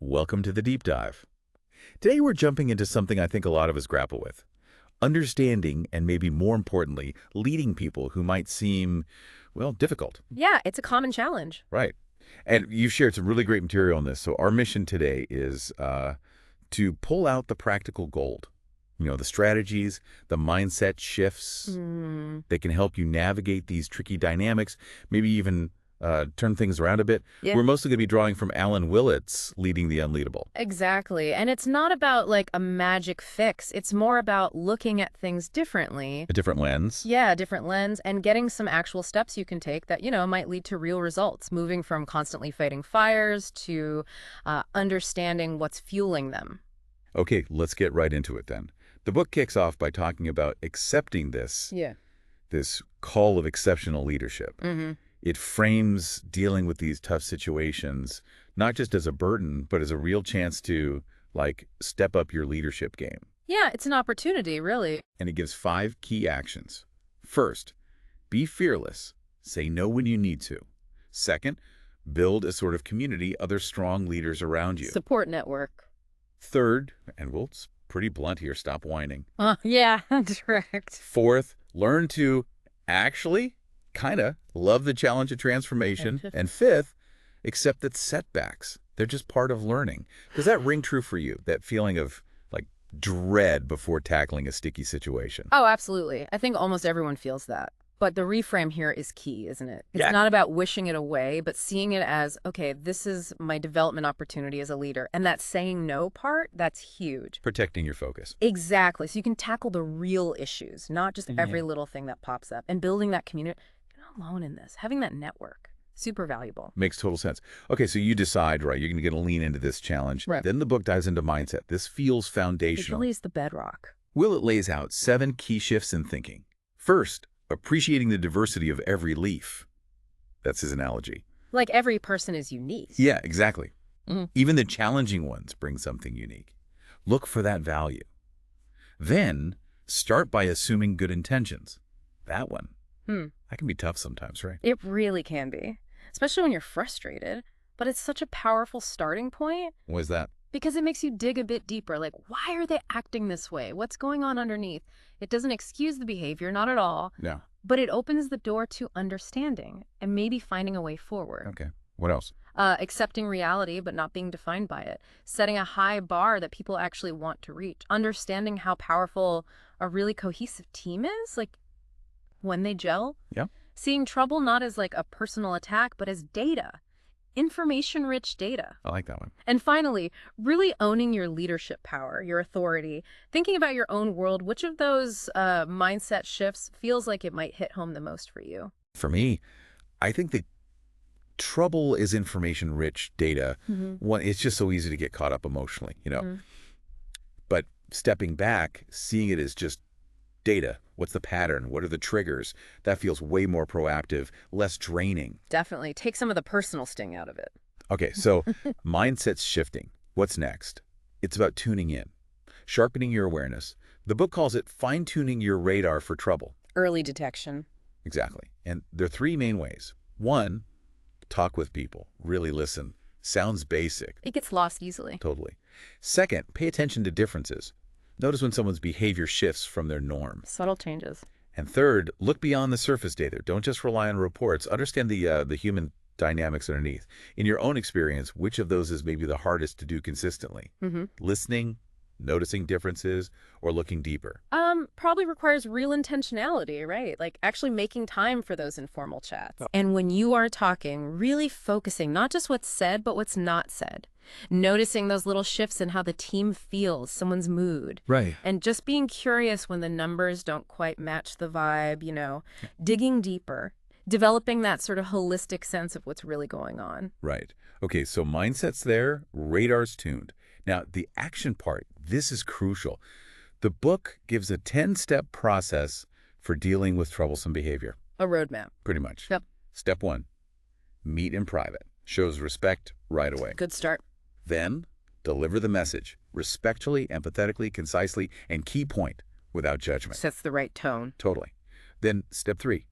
Welcome to the deep dive. Today we're jumping into something I think a lot of us grapple with. Understanding and maybe more importantly, leading people who might seem, well, difficult. Yeah, it's a common challenge. Right. And you've shared some really great material on this. So our mission today is to pull out the practical gold. You know, the strategies, the mindset shifts that can help you navigate these tricky dynamics, maybe even turn things around a bit. Yeah. We're mostly going to be drawing from Alan Willett's Leading the Unleadable. Exactly. And it's not about like a magic fix. It's more about looking at things differently. A different lens. Yeah, a different lens and getting some actual steps you can take that, might lead to real results, moving from constantly fighting fires to understanding what's fueling them. Okay, let's get right into it then. The book kicks off by talking about accepting this call of exceptional leadership. It frames dealing with these tough situations not just as a burden, but as a real chance to, step up your leadership game. Yeah, it's an opportunity, really. And it gives 5 key actions. First, be fearless. Say no when you need to. Second, build a sort of community, other strong leaders around you. Support network. Third, and it's pretty blunt here, stop whining. Yeah, direct. Fourth, learn to actually love the challenge of transformation. And fifth, accept that setbacks, they're just part of learning. Does that ring true for you, that feeling of dread before tackling a sticky situation? Oh, absolutely. I think almost everyone feels that. But the reframe here is key, isn't it? It's not about wishing it away, but seeing it as, okay, this is my development opportunity as a leader. And that saying no part, that's huge. Protecting your focus. Exactly. So you can tackle the real issues, not just every little thing that pops up. And building that community, you're not alone in this. Having that network, super valuable. Makes total sense. Okay, so you decide, right, you're going to lean into this challenge. Right. Then the book dives into mindset. This feels foundational. It really is the bedrock. Willett lays out 7 key shifts in thinking. First, appreciating the diversity of every leaf. That's his analogy. Like every person is unique. Yeah, exactly. Even the challenging ones bring something unique. Look for that value. Then, start by assuming good intentions. That one. That can be tough sometimes, right? It really can be, especially when you're frustrated. But it's such a powerful starting point. What is that? Because it makes you dig a bit deeper. Like, why are they acting this way? What's going on underneath? It doesn't excuse the behavior, not at all. No. But it opens the door to understanding and maybe finding a way forward. Okay. What else? Accepting reality, but not being defined by it. Setting a high bar that people actually want to reach. Understanding how powerful a really cohesive team is, when they gel. Yeah. Seeing trouble not as a personal attack, but as data. Information-rich data. I like that one. And finally, really owning your leadership power, your authority. Thinking about your own world, which of those mindset shifts feels like it might hit home the most for you? For me, I think the trouble is information-rich data. It's just so easy to get caught up emotionally, But stepping back, seeing it as just data. What's the pattern? What are the triggers? That feels way more proactive, less draining. Definitely. Take some of the personal sting out of it. Okay, so mindset's shifting. What's next? It's about tuning in, sharpening your awareness. The book calls it fine-tuning your radar for trouble. Early detection. Exactly. And there are 3 main ways. 1, talk with people. Really listen. Sounds basic. It gets lost easily. Totally. Second, pay attention to differences. Notice when someone's behavior shifts from their norm. Subtle changes. And third, look beyond the surface data. Don't just rely on reports. Understand the human dynamics underneath. In your own experience, which of those is maybe the hardest to do consistently? Listening, noticing differences, or looking deeper? Probably requires real intentionality, right? Actually making time for those informal chats. And when you are talking, really focusing, not just what's said, but what's not said. Noticing those little shifts in how the team feels, someone's mood. Right. And just being curious when the numbers don't quite match the vibe, digging deeper, developing that sort of holistic sense of what's really going on. Right. Okay, so mindset's there, radar's tuned. Now, the action part, this is crucial. The book gives a 10-step process for dealing with troublesome behavior. A roadmap. Pretty much. Yep. Step 1, meet in private. Shows respect right away. Good start. Then, deliver the message, respectfully, empathetically, concisely, and key point, without judgment. Sets the right tone. Totally. Then, step 3,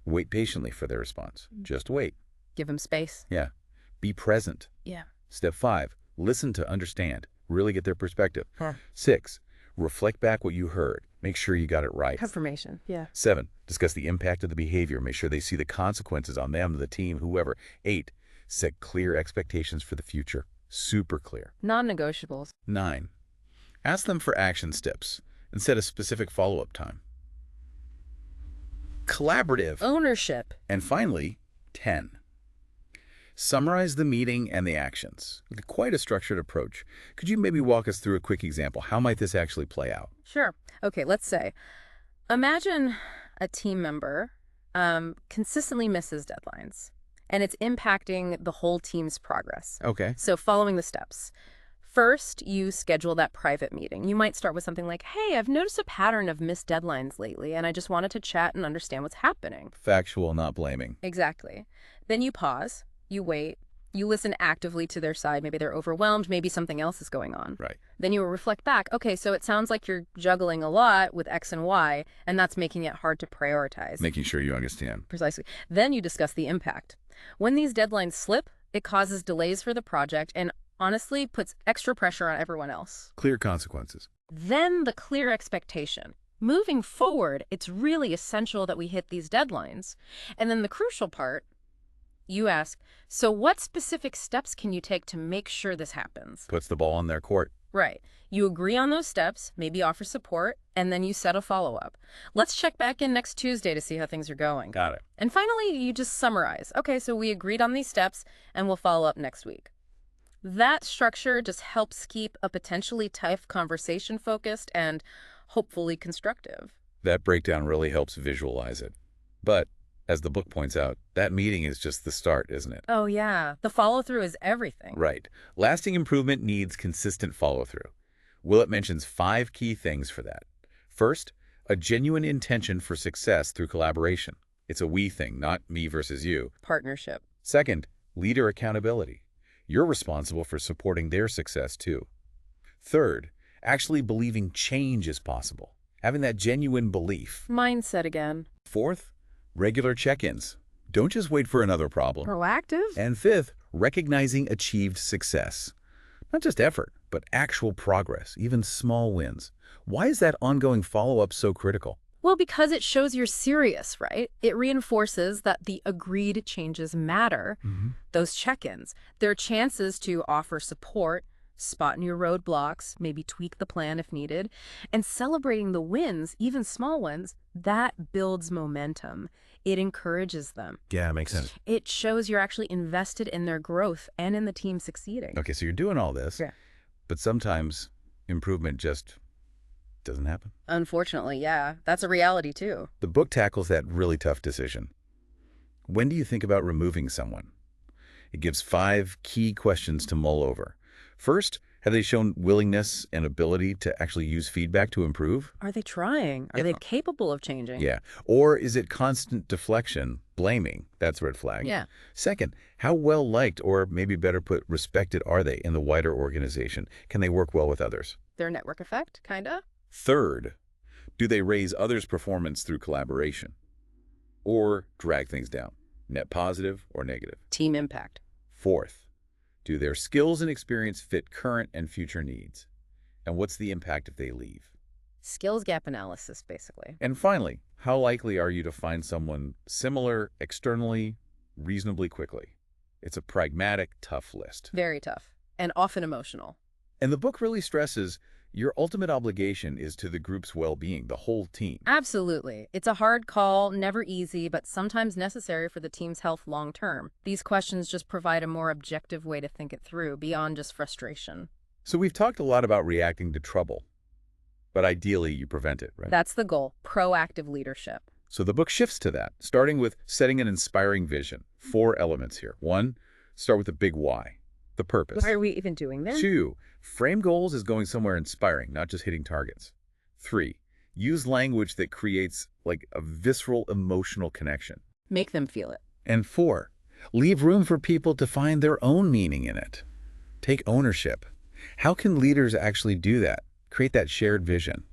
wait patiently for their response. Just wait. Give them space. Yeah. Be present. Yeah. Step 5, Listen to understand. Really get their perspective. Huh. 6, reflect back what you heard. Make sure you got it right. Confirmation. Yeah. 7, discuss the impact of the behavior. Make sure they see the consequences on them, the team, whoever. 8, set clear expectations for the future. Super clear. Non-negotiables. 9, ask them for action steps and set a specific follow-up time. Collaborative. Ownership. And finally, 10, summarize the meeting and the actions. Quite a structured approach. Could you maybe walk us through a quick example? How might this actually play out? Sure. Okay, let's say, imagine a team member consistently misses deadlines, and it's impacting the whole team's progress. Okay. So following the steps. First, you schedule that private meeting. You might start with something like, hey, I've noticed a pattern of missed deadlines lately, and I just wanted to chat and understand what's happening. Factual, not blaming. Exactly. Then you pause, you wait, you listen actively to their side. Maybe they're overwhelmed, maybe something else is going on. Right. Then you reflect back, okay, so it sounds like you're juggling a lot with X and Y, and that's making it hard to prioritize. Making sure you understand. Precisely. Then you discuss the impact. When these deadlines slip, it causes delays for the project and honestly puts extra pressure on everyone else. Clear consequences. Then the clear expectation. Moving forward, it's really essential that we hit these deadlines. And then the crucial part, you ask, so what specific steps can you take to make sure this happens? Puts the ball on their court. Right. You agree on those steps, maybe offer support, and then you set a follow-up. Let's check back in next Tuesday to see how things are going. Got it. And finally, you just summarize. Okay, so we agreed on these steps, and we'll follow up next week. That structure just helps keep a potentially tough conversation focused and hopefully constructive. That breakdown really helps visualize it. But, as the book points out, that meeting is just the start, isn't it? Oh, yeah. The follow-through is everything. Right. Lasting improvement needs consistent follow-through. Willett mentions 5 key things for that. First, a genuine intention for success through collaboration. It's a we thing, not me versus you. Partnership. Second, leader accountability. You're responsible for supporting their success, too. Third, actually believing change is possible. Having that genuine belief. Mindset again. Fourth, regular check-ins. Don't just wait for another problem. Proactive. And fifth, recognizing achieved success. Not just effort, but actual progress, even small wins. Why is that ongoing follow-up so critical? Well, because it shows you're serious, right? It reinforces that the agreed changes matter. Those check-ins, they're chances to offer support, spot new roadblocks, maybe tweak the plan if needed, and celebrating the wins, even small ones, that builds momentum. It encourages them. Yeah, makes sense. It shows you're actually invested in their growth and in the team succeeding. Okay, so you're doing all this, but sometimes improvement just doesn't happen. Unfortunately, yeah. That's a reality, too. The book tackles that really tough decision. When do you think about removing someone? It gives 5 key questions to mull over. First, have they shown willingness and ability to actually use feedback to improve? Are they trying? Are they capable of changing? Yeah. Or is it constant deflection, blaming? That's a red flag. Yeah. Second, how well liked, or maybe better put, respected are they in the wider organization? Can they work well with others? Their network effect, kinda? Third, do they raise others' performance through collaboration? Or drag things down, net positive or negative? Team impact. Fourth, do their skills and experience fit current and future needs? And what's the impact if they leave? Skills gap analysis, basically. And finally, how likely are you to find someone similar externally reasonably quickly? It's a pragmatic, tough list. Very tough, and often emotional. And the book really stresses your ultimate obligation is to the group's well-being, the whole team. Absolutely. It's a hard call, never easy, but sometimes necessary for the team's health long term. These questions just provide a more objective way to think it through, beyond just frustration. So we've talked a lot about reacting to trouble, but ideally you prevent it, right? That's the goal, proactive leadership. So the book shifts to that, starting with setting an inspiring vision. 4 elements here. 1, start with the big why, the purpose. Why are we even doing this? 2, frame goals as going somewhere inspiring, not just hitting targets. 3, use language that creates like a visceral emotional connection. Make them feel it. And 4, leave room for people to find their own meaning in it. Take ownership. How can leaders actually do that? Create that shared vision?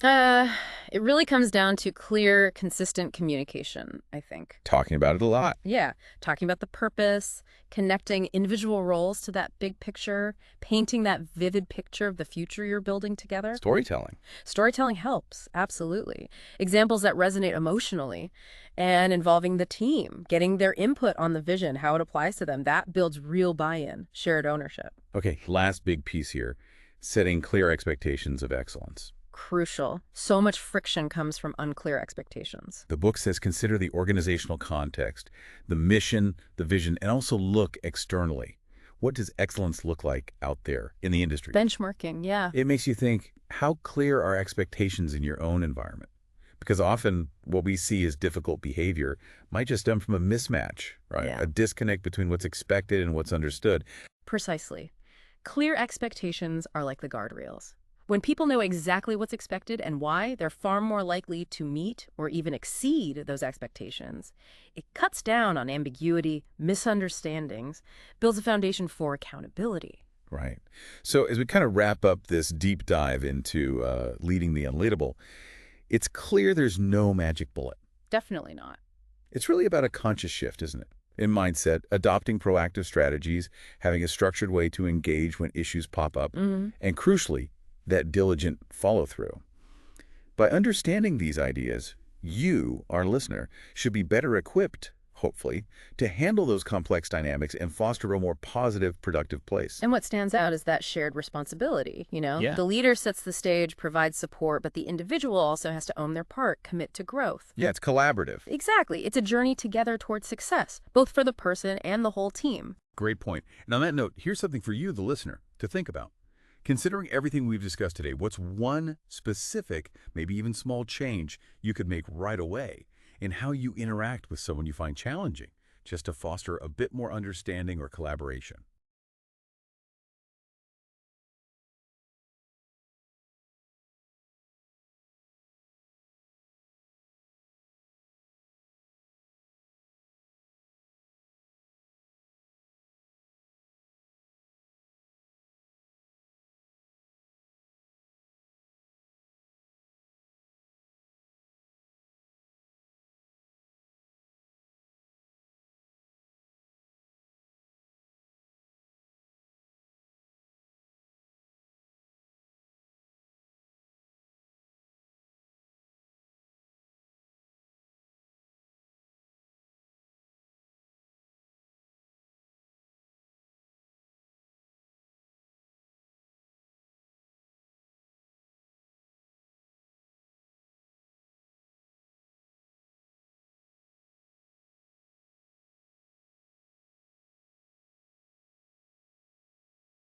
Uh, it really comes down to clear, consistent communication, I think. Talking about it a lot. Yeah, talking about the purpose, connecting individual roles to that big picture, painting that vivid picture of the future you're building together. Storytelling. Storytelling helps, absolutely. Examples that resonate emotionally and involving the team, getting their input on the vision, how it applies to them, that builds real buy-in, shared ownership. Okay, last big piece here, setting clear expectations of excellence. Crucial. So much friction comes from unclear expectations. The book says consider the organizational context, the mission, the vision, and also look externally. What does excellence look like out there in the industry? Benchmarking, yeah. It makes you think, how clear are expectations in your own environment? Because often what we see as difficult behavior might just stem from a mismatch, right? Yeah. A disconnect between what's expected and what's understood. Precisely. Clear expectations are like the guardrails. When people know exactly what's expected and why, they're far more likely to meet or even exceed those expectations. It cuts down on ambiguity, misunderstandings, builds a foundation for accountability. Right. So as we kind of wrap up this deep dive into leading the unleadable, it's clear there's no magic bullet. Definitely not. It's really about a conscious shift, isn't it? In mindset, adopting proactive strategies, having a structured way to engage when issues pop up, and crucially, that diligent follow-through. By understanding these ideas, you, our listener, should be better equipped, hopefully, to handle those complex dynamics and foster a more positive, productive place. And what stands out is that shared responsibility, you know? Yeah. The leader sets the stage, provides support, but the individual also has to own their part, commit to growth. Yeah, it's collaborative. Exactly. It's a journey together towards success, both for the person and the whole team. Great point. And on that note, here's something for you, the listener, to think about. Considering everything we've discussed today, what's one specific, maybe even small change you could make right away in how you interact with someone you find challenging, just to foster a bit more understanding or collaboration?